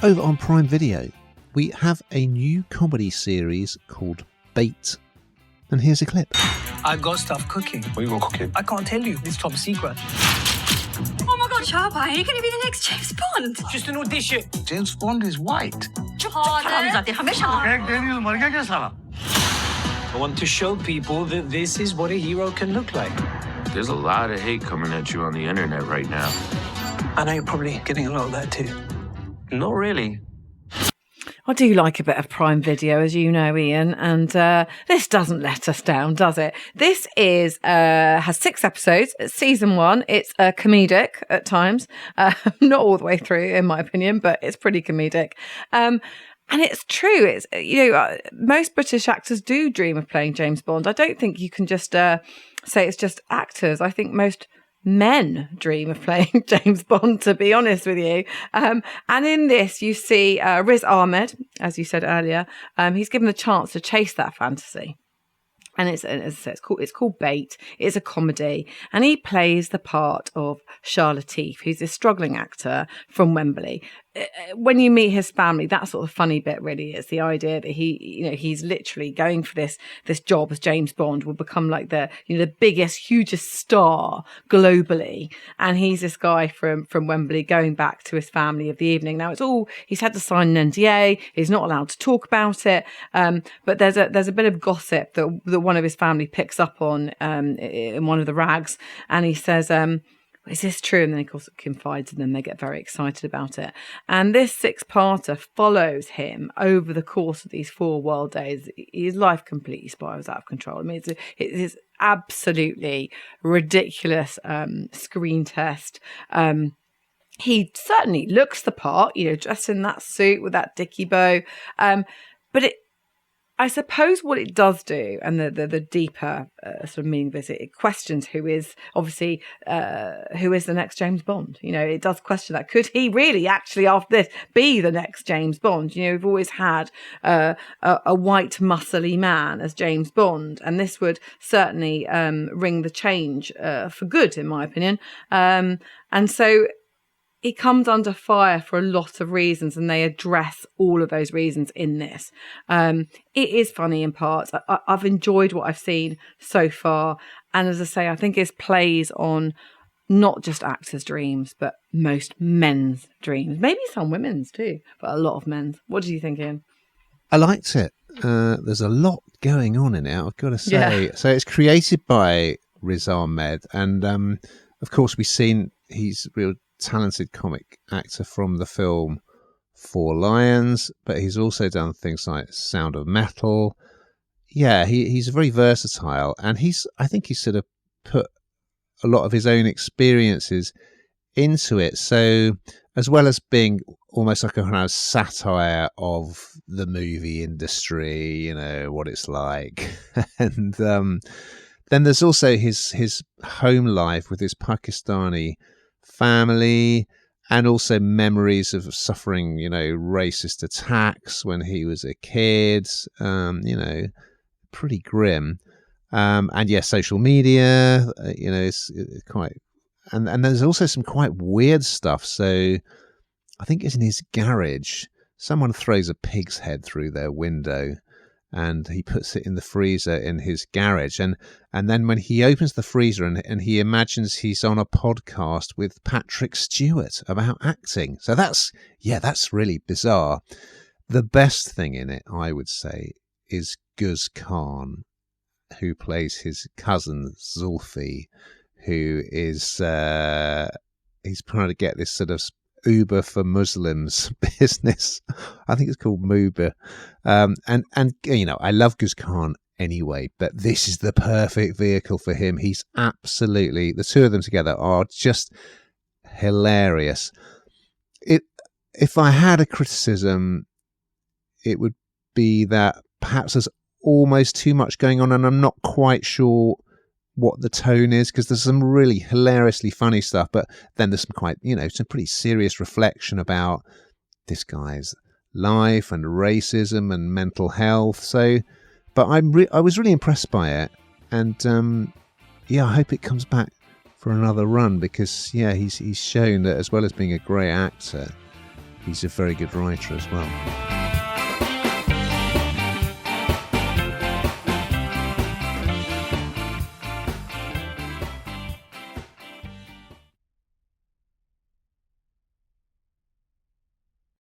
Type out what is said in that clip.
Over on Prime Video, we have a new comedy series called Bait. And here's a clip. I've got stuff cooking. What you got cooking? I can't tell you. It's top secret. Oh my God, Sharp, are you going to be the next James Bond? Just an audition. James Bond is white. I want to show people that this is what a hero can look like. There's a lot of hate coming at you on the internet right now. I know you're probably getting a lot of that too. Not really. I do like a bit of Prime Video, as you know, Ian, and this doesn't let us down, does it? This is has 6 episodes. It's season 1. It's comedic at times, not all the way through, in my opinion, but it's pretty comedic. And it's true. It's most British actors do dream of playing James Bond. I don't think you can just say it's just actors. I think most men dream of playing James Bond, to be honest with you. And in this, you see Riz Ahmed, as you said earlier. He's given the chance to chase that fantasy. And it's, as I said, it's called Bait. It's a comedy. And he plays the part of Shah Latif, who's a struggling actor from Wembley. When you meet his family, that's sort of the funny bit, really. It's the idea that he's literally going for this job as James Bond, will become like the biggest, hugest star globally. And he's this guy from Wembley going back to his family of the evening. Now he's had to sign an NDA. He's not allowed to talk about it. But there's a bit of gossip that one of his family picks up on in one of the rags, and he says, is this true? And then, of course, it confides in them. They get very excited about it. And this 6-parter follows him over the course of these 4 wild days. His life completely spirals out of control. I mean, it's absolutely ridiculous screen test. He certainly looks the part, dressed in that suit with that dicky bow. But I suppose what it does do, and the deeper sort of meaning of it questions who is the next James Bond. It does question that. Could he really actually, after this, be the next James Bond? We've always had a white, muscly man as James Bond, and this would certainly ring the change for good, in my opinion. And so he comes under fire for a lot of reasons, and they address all of those reasons in this. It is funny in parts. I've enjoyed what I've seen so far. And as I say, I think it plays on not just actors' dreams, but most men's dreams. Maybe some women's too, but a lot of men's. What do you think, Ian? I liked it. There's a lot going on in it, I've got to say. Yeah. So it's created by Riz Ahmed. And of course, we've seen he's a real talented comic actor from the film Four Lions, but he's also done things like Sound of Metal. Yeah, he's very versatile, and I think he's sort of put a lot of his own experiences into it. So as well as being almost like a kind of satire of the movie industry, what it's like, and then there's also his home life with his Pakistani family, and also memories of suffering, racist attacks when he was a kid, pretty grim. And yeah, social media, it's quite, and there's also some quite weird stuff. So I think it's in his garage, someone throws a pig's head through their window, and he puts it in the freezer in his garage. And then when he opens the freezer and he imagines he's on a podcast with Patrick Stewart about acting. So that's really bizarre. The best thing in it, I would say, is Guz Khan, who plays his cousin Zulfi, who is he's trying to get this sort of Uber for Muslims business. I think it's called Muba. And I love Guz Khan anyway, but this is the perfect vehicle for him. He's absolutely, the two of them together are just hilarious. If I had a criticism, it would be that perhaps there's almost too much going on, and I'm not quite sure what the tone is, because there's some really hilariously funny stuff, but then there's some quite, some pretty serious reflection about this guy's life and racism and mental health. So, but I was really impressed by it, and I hope it comes back for another run, because he's shown that as well as being a great actor, he's a very good writer as well.